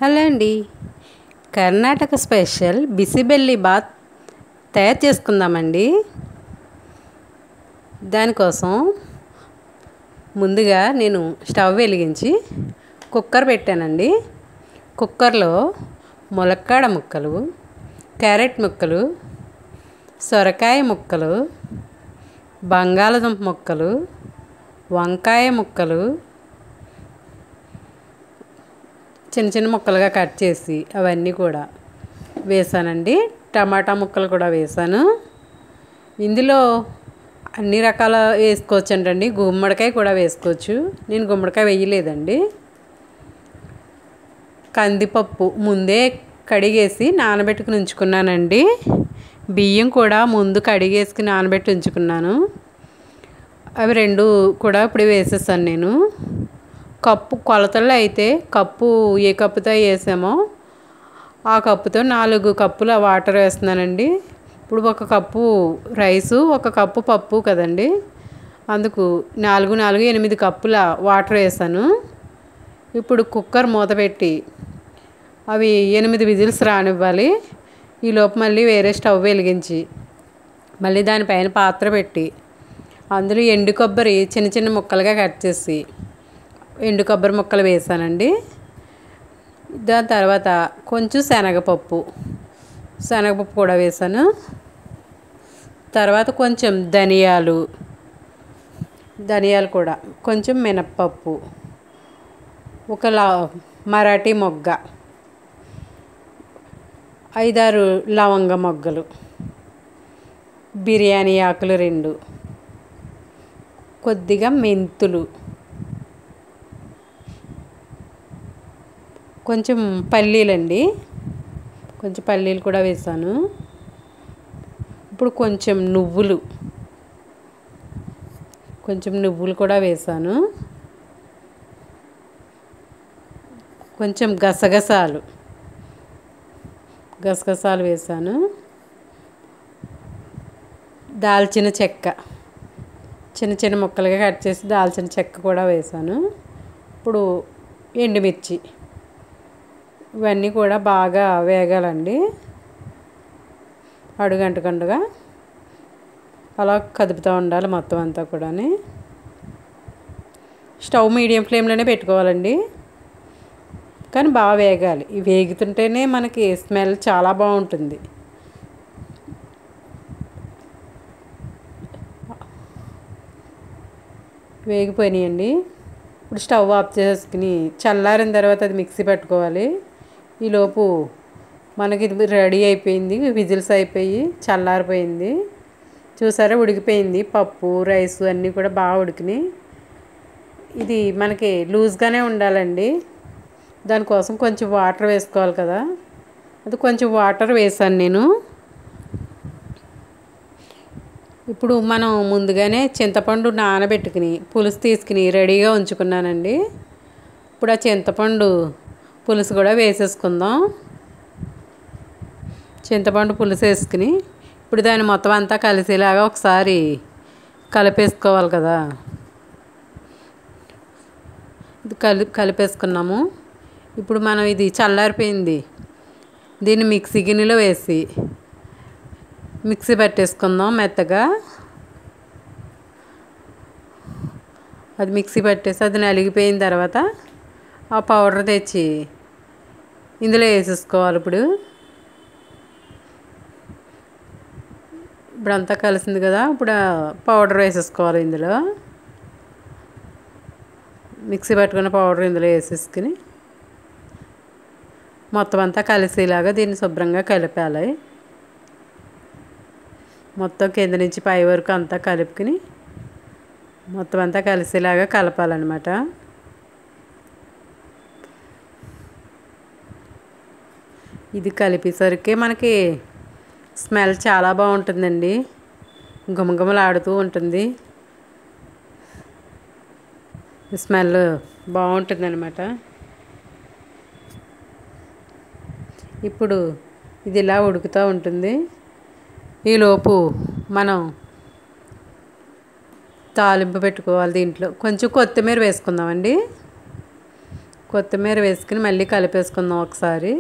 Hello అండి. Karnataka special bisi bele bath తయారు చేసుకుందామండి. దానికోసం ముందుగా నేను స్టవ్ వెలిగించి కుక్కర్ పెట్టానండి. కుక్కర్లో ములక్కాడ ముక్కలు, క్యారెట్ ముక్కలు, సొరకాయ ముక్కలు, బంగాళదుంప ముక్కలు, వంకాయ ముక్కలు చిన్న చిన్న ముక్కలుగా కట్ చేసి అవన్నీ కూడా వేసానండి. టమాటా ముక్కలు కూడా వేసాను. ఇందులో అన్ని రకాల వేసుకోవచ్చు అండి. గుమ్మడికాయ కూడా వేసుకోవచ్చు. నేను గుమ్మడికాయ వేయలేదండి. కందిపప్పు ముందే కడిగేసి నానబెట్టుకుని ఉంచుకున్నానండి. బియ్యం కూడా ముందు కడిగేసుకుని నానబెట్టి ఉంచుకున్నాను. అవి రెండు కూడా ఇప్పుడు వేసేసాను నేను. కప్పు కొలతల్లో అయితే కప్పు ఏ కప్పుతో వేసామో ఆ కప్పుతో 4 కప్పుల వాటర్ వేస్తున్నానండి. ఇప్పుడు 1 కప్పు రైసు, 1 కప్పు పప్పు కదండి. అందుకు 4 4 8 కప్పుల వాటర్ వేసాను. ఇప్పుడు కుక్కర్ మూత పెట్టి అవి 8 విజిల్స్ రానివ్వాలి. ఈలోపు మళ్ళీ వేరే స్టవ్ వెలిగించి మళ్ళీ దానిపైన పాత్ర పెట్టి అందులో ఎండు కొబ్బరి చిన్న చిన్న ముక్కలుగా కట్ చేసి ఎండు కొబ్బరి ముక్కలు వేసానండి. దాని తర్వాత కొంచెం శనగపప్పు కూడా వేసాను. తర్వాత కొంచెం ధనియాలు కూడా, కొంచెం మినప్పప్పు, ఒక మరాఠీ మొగ్గ, 5 6 లవంగ మొగ్గలు, బిర్యానీ ఆకులు 2, కొద్దిగా మెంతులు, కొంచెం పల్లీలండి, కొంచెం పల్లీలు కూడా వేసాను. ఇప్పుడు కొంచెం నువ్వులు కూడా వేసాను. కొంచెం గసగసాలు వేసాను. దాల్చిన చెక్క చిన్న చిన్న ముక్కలుగా కట్ చేసి దాల్చిన చెక్క కూడా వేసాను. ఇప్పుడు ఎండుమిర్చి ఇవన్నీ కూడా బాగా వేగాలండి. అడుగంటకుండా అలా కదుపుతూ ఉండాలి మొత్తం అంతా కూడా. స్టవ్ మీడియం ఫ్లేమ్లోనే పెట్టుకోవాలండి. కానీ బాగా వేగాలి. ఇవి వేగుతుంటేనే మనకి స్మెల్ చాలా బాగుంటుంది. వేగిపోయినాయండి. ఇప్పుడు స్టవ్ ఆఫ్ చేసుకుని చల్లారిన తర్వాత అది మిక్సీ పెట్టుకోవాలి. ఈలోపు మనకి ఇది రెడీ అయిపోయింది. విజిల్స్ అయిపోయి చల్లారిపోయింది. చూసారా, ఉడికిపోయింది. పప్పు రైస్ అన్నీ కూడా బాగా ఉడికినాయి. ఇది మనకి లూజ్గానే ఉండాలండి. దానికోసం కొంచెం వాటర్ వేసుకోవాలి కదా. అది కొంచెం వాటర్ వేసాను నేను. ఇప్పుడు మనం ముందుగానే చింతపండు నానబెట్టుకుని పులుసు తీసుకుని రెడీగా ఉంచుకున్నానండి. ఇప్పుడు ఆ చింతపండు పులుసు కూడా వేసేసుకుందాం. చింతపండు పులుసు వేసుకుని ఇప్పుడు దాన్ని మొత్తం అంతా కలిసేలాగా ఒకసారి కలిపేసుకోవాలి కదా. ఇది కలిపేసుకున్నాము. ఇప్పుడు మనం ఇది చల్లారిపోయింది. దీన్ని మిక్సీ గిన్నెలో వేసి మిక్సీ పట్టేసుకుందాం మెత్తగా. అది మిక్సీ పట్టేసి అది నలిగిపోయిన తర్వాత ఆ పౌడర్ తెచ్చి ఇందులో వేసేసుకోవాలి. ఇప్పుడు అంతా కలిసింది కదా. ఇప్పుడు పౌడర్ వేసేసుకోవాలి. ఇందులో మిక్సీ పట్టుకున్న పౌడర్ ఇందులో వేసేసుకుని మొత్తం అంతా కలిసేలాగా దీన్ని శుభ్రంగా కలిపాలి. మొత్తం కింద నుంచి పై వరకు అంతా కలుపుకుని మొత్తం అంతా కలిసేలాగా కలపాలన్నమాట. ఇది కలిపేసరికి మనకి స్మెల్ చాలా బాగుంటుందండి. గుమగుమలాడుతూ ఉంటుంది. స్మెల్ బాగుంటుంది అన్నమాట. ఇప్పుడు ఇది ఇలా ఉడుకుతూ ఉంటుంది. ఈలోపు మనం తాలింపు పెట్టుకోవాలి. దీంట్లో కొంచెం కొత్తిమీర వేసుకుందామండి. కొత్తిమీర వేసుకుని మళ్ళీ కలిపేసుకుందాం ఒకసారి.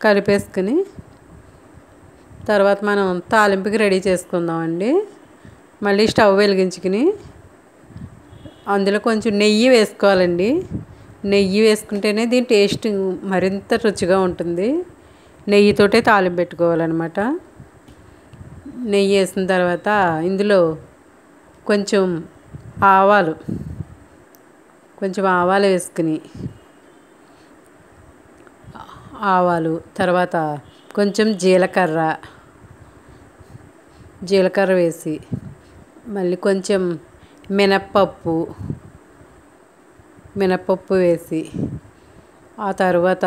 కలిపేసుకుని తర్వాత మనం తాలింపుకి రెడీ చేసుకుందామండి. మళ్ళీ స్టవ్ వెలిగించుకుని అందులో కొంచెం నెయ్యి వేసుకోవాలండి. నెయ్యి వేసుకుంటేనే దీని టేస్ట్ మరింత రుచిగా ఉంటుంది. నెయ్యితోటే తాలింపు పెట్టుకోవాలన్నమాట. నెయ్యి వేసిన తర్వాత ఇందులో కొంచెం ఆవాలు వేసుకుని ఆవాలు తర్వాత కొంచెం జీలకర్ర వేసి మళ్ళీ కొంచెం మినప్పప్పు వేసి ఆ తర్వాత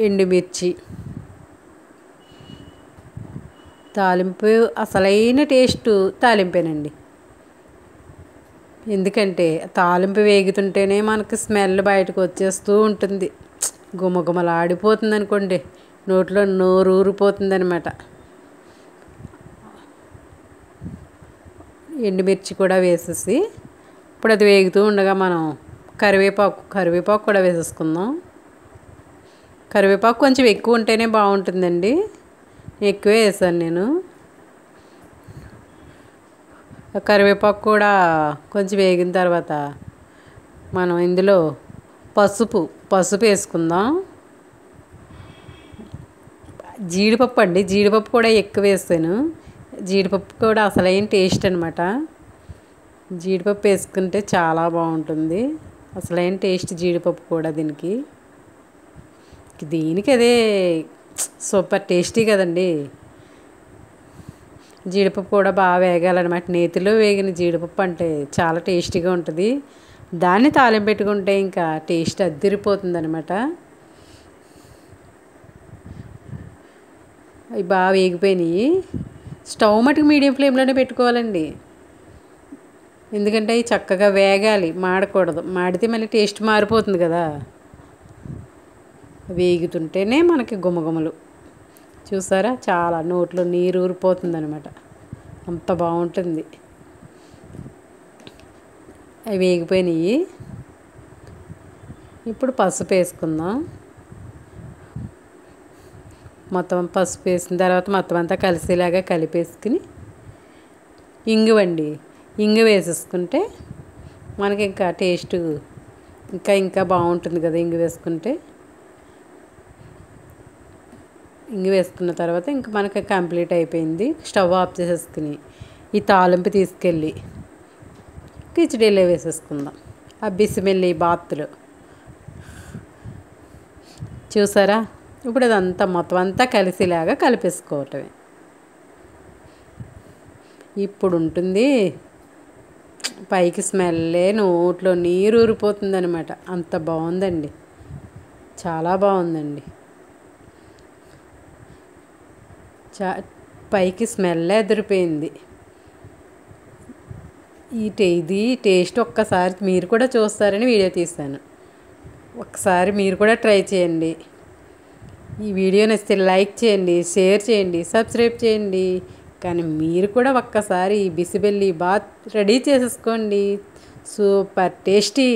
ఎండుమిర్చి. తాలింపు అసలైన టేస్ట్ తాలింపేనండి. ఎందుకంటే తాలింపు వేగుతుంటేనే మనకు స్మెల్ బయటకు వచ్చేస్తూ ఉంటుంది. గుమగుమలాడిపోతుంది అనుకోండి, నోట్లో నోరు ఊరిపోతుంది అనమాట. ఎండుమిర్చి కూడా వేసేసి ఇప్పుడు అది వేగుతూ ఉండగా మనం కరివేపాకు కూడా వేసేసుకుందాం. కరివేపాకు కొంచెం ఎక్కువ ఉంటేనే బాగుంటుందండి. ఎక్కువే వేసాను నేను. కరివేపాకు కూడా కొంచెం వేగిన తర్వాత మనం ఇందులో పసుపు వేసుకుందాం. జీడిపప్పు కూడా ఎక్కువ వేస్తాను. జీడిపప్పు కూడా అసలైన టేస్ట్ అనమాట. జీడిపప్పు వేసుకుంటే చాలా బాగుంటుంది. అసలైన టేస్ట్ జీడిపప్పు కూడా దీనికి అదే సూపర్ టేస్టీ కదండి. జీడిపప్పు కూడా బాగా వేగాలన్నమాట. నేతిలో వేగిన జీడిపప్పు అంటే చాలా టేస్టీగా ఉంటుంది. దాన్ని తాలింపు పెట్టుకుంటే ఇంకా టేస్ట్ అద్దిరిపోతుంది అనమాట. అవి బాగా వేగిపోయినాయి. స్టవ్ మటుకు మీడియం ఫ్లేమ్లోనే పెట్టుకోవాలండి. ఎందుకంటే అవి చక్కగా వేగాలి, మాడకూడదు. మాడితే మళ్ళీ టేస్ట్ మారిపోతుంది కదా. వేగుతుంటేనే మనకి గుమగుమలు. చూసారా, చాలా నోట్లో నీరు ఊరిపోతుంది అనమాట. అంత బాగుంటుంది. అవి వేగిపోయినాయి. ఇప్పుడు పసుపు వేసుకుందాం. మొత్తం పసుపు వేసిన తర్వాత మొత్తం అంతా కలిసేలాగా కలిపేసుకుని ఇంగు వేసేసుకుంటే మనకి ఇంకా టేస్ట్ ఇంకా బాగుంటుంది కదా. ఇంగు వేసుకుంటే ఇంగు వేసుకున్న తర్వాత ఇంకా మనకి కంప్లీట్ అయిపోయింది. స్టవ్ ఆఫ్ చేసేసుకుని ఈ తాలింపు తీసుకెళ్ళి కిచిడీలో వేసేసుకుందాం. ఆ బిసిమెల్లి బాత్లో చూసారా. ఇప్పుడు అదంతా మొత్తం అంతా కలిసేలాగా కలిపేసుకోవటమే. ఇప్పుడు ఉంటుంది పైకి స్మెల్లే నోట్లో నీరు ఊరిపోతుంది అనమాట. అంత బాగుందండి, చాలా బాగుందండి. పైకి స్మెల్ ఎదిరిపోయింది. ఇది టేస్ట్ ఒక్కసారి మీరు కూడా చూస్తారని వీడియో తీశాను. ఒకసారి మీరు కూడా ట్రై చేయండి. ఈ వీడియో నచ్చితే లైక్ చేయండి, షేర్ చేయండి, సబ్స్క్రైబ్ చేయండి. కానీ మీరు కూడా ఒక్కసారి ఈ బిసిబెల్లి బాత్ రెడీ చేసేసుకోండి. Super tasty.